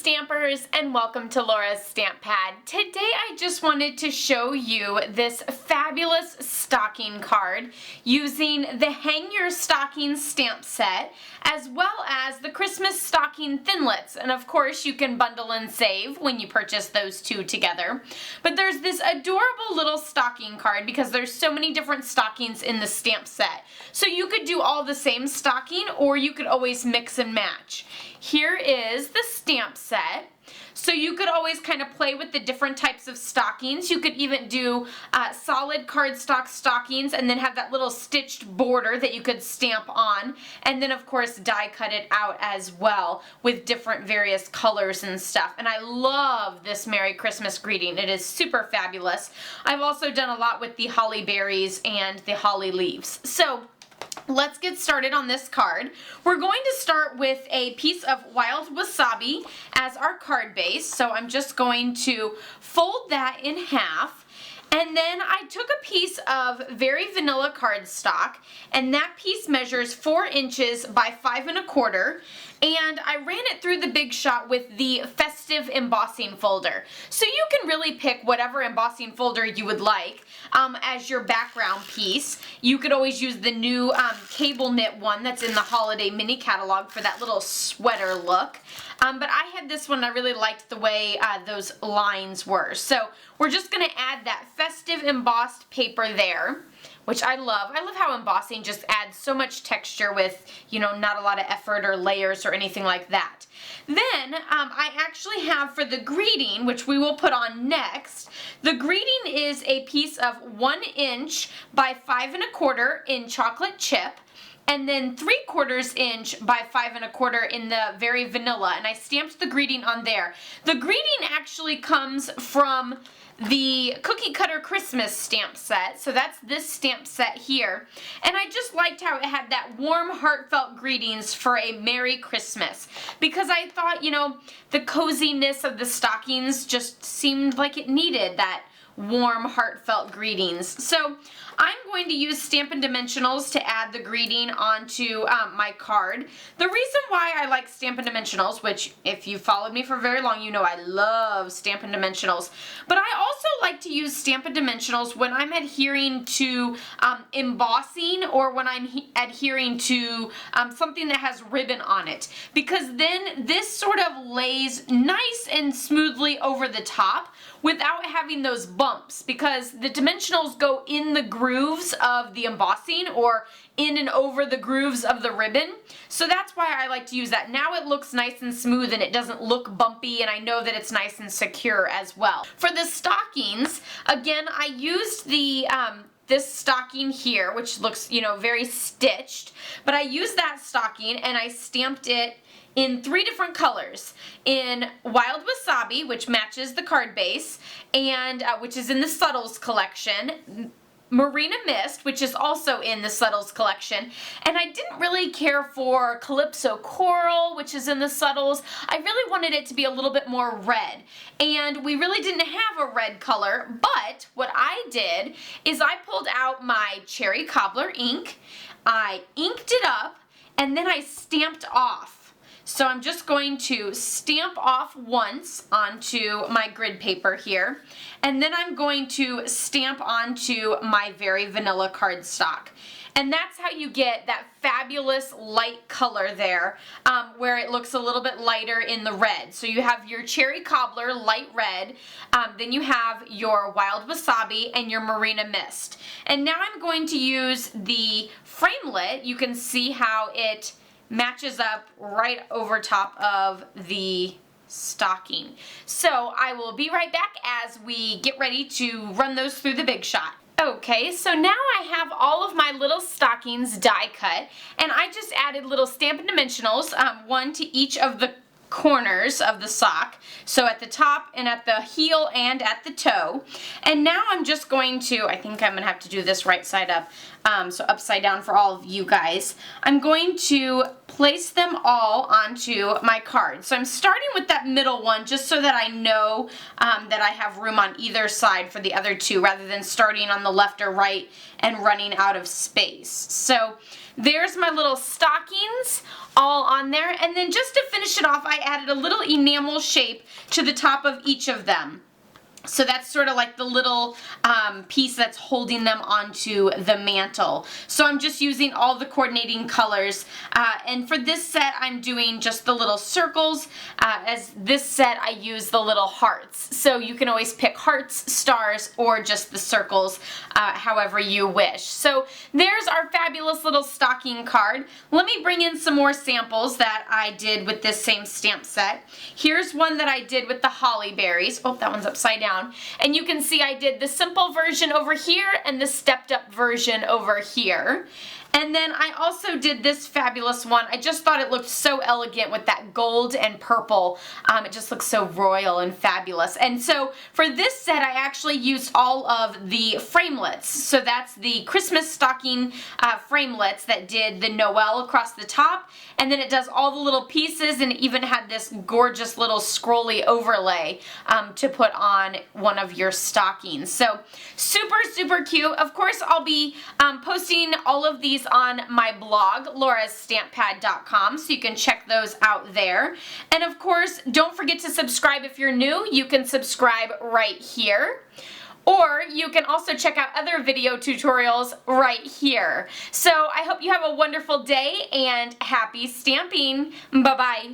Stampers, and welcome to Laura's Stamp Pad. Today I just wanted to show you this fabulous stocking card using the Hang Your Stockings stamp set as well as the Christmas stocking thinlits, and of course you can bundle and save when you purchase those two together. But there's this adorable little stocking card because there's so many different stockings in the stamp set. So you could do all the same stocking or you could always mix and match. Here is the stamp set. So you could always kind of play with the different types of stockings. You could even do solid cardstock stockings and then have that little stitched border that you could stamp on. And then of course die cut it out as well with different various colors and stuff. And I love this Merry Christmas greeting. It is super fabulous. I've also done a lot with the holly berries and the holly leaves. So let's get started on this card. We're going to start with a piece of wild wasabi as our card base. So I'm just going to fold that in half. And then I took a piece of very vanilla cardstock, and that piece measures 4 inches by 5 1/4. And I ran it through the Big Shot with the festive embossing folder. So you can really pick whatever embossing folder you would like as your background piece. You could always use the new cable knit one that's in the holiday mini catalog for that little sweater look. But I had this one, I really liked the way those lines were. So we're just going to add that festive embossed paper there, which I love. I love how embossing just adds so much texture with, you know, not a lot of effort or layers or anything like that. Then I actually have for the greeting, which we will put on next, the greeting is a piece of 1 inch by 5 1/4 in chocolate chip, and then 3/4 inch by 5 1/4 in the very vanilla, and I stamped the greeting on there. The greeting actually comes from the Cookie Cutter Christmas stamp set, so that's this stamp set here, and I just liked how it had that warm, heartfelt greetings for a Merry Christmas, because I thought, you know, the coziness of the stockings just seemed like it needed that warm, heartfelt greetings. So I'm going to use Stampin' Dimensionals to add the greeting onto my card. The reason why I like Stampin' Dimensionals, which if you've followed me for very long, you know I love Stampin' Dimensionals, but I also like to use Stampin' Dimensionals when I'm adhering to embossing or when I'm adhering to something that has ribbon on it, because then this sort of lays nice and smoothly over the top without having those bumps, because the dimensionals go in the grooves of the embossing or in and over the grooves of the ribbon. So that's why I like to use that. Now it looks nice and smooth and it doesn't look bumpy, and I know that it's nice and secure as well. For the stockings, again, I used the this stocking here, which looks, you know, very stitched, but I used that stocking and I stamped it in 3 different colors. In Wild Wasabi, which matches the card base, and which is in the Subtles collection, Marina Mist, which is also in the Subtles collection, and I didn't really care for Calypso Coral, which is in the Subtles. I really wanted it to be a little bit more red, and we really didn't have a red color, but what I did is I pulled out my Cherry Cobbler ink, I inked it up, and then I stamped off. So I'm just going to stamp off once onto my grid paper here, and then I'm going to stamp onto my very vanilla cardstock. And that's how you get that fabulous light color there, where it looks a little bit lighter in the red. So you have your Cherry Cobbler light red, then you have your Wild Wasabi and your Marina Mist. And now I'm going to use the framelit. You can see how it matches up right over top of the stocking. So I will be right back as we get ready to run those through the Big Shot. Okay, so now I have all of my little stockings die cut, and I just added little Stampin' Dimensionals, one to each of the corners of the sock, so at the top and at the heel and at the toe. And now I'm just going to, I think I'm going to have to do this right side up, so upside down for all of you guys. I'm going to place them all onto my card. So I'm starting with that middle one just so that I know that I have room on either side for the other two rather than starting on the left or right and running out of space. So there's my little stockings all on there, and then just to finish it off, I added a little enamel shape to the top of each of them. So that's sort of like the little piece that's holding them onto the mantle. So I'm just using all the coordinating colors. And for this set, I'm doing just the little circles. As this set, I use the little hearts. So you can always pick hearts, stars, or just the circles, however you wish. So there's our fabulous little stocking card. Let me bring in some more samples that I did with this same stamp set. Here's one that I did with the holly berries. Oh, that one's upside down. And you can see I did the simple version over here and the stepped up version over here. And then I also did this fabulous one. I just thought it looked so elegant with that gold and purple. It just looks so royal and fabulous. And so for this set, I actually used all of the framelits. So that's the Christmas stocking framelits that did the Noel across the top. And then it does all the little pieces, and it even had this gorgeous little scrolly overlay to put on one of your stockings. So super, super cute. Of course, I'll be posting all of these on my blog, laurastamppad.com, so you can check those out there. And of course, don't forget to subscribe if you're new. You can subscribe right here. Or you can also check out other video tutorials right here. So I hope you have a wonderful day and happy stamping. Bye-bye.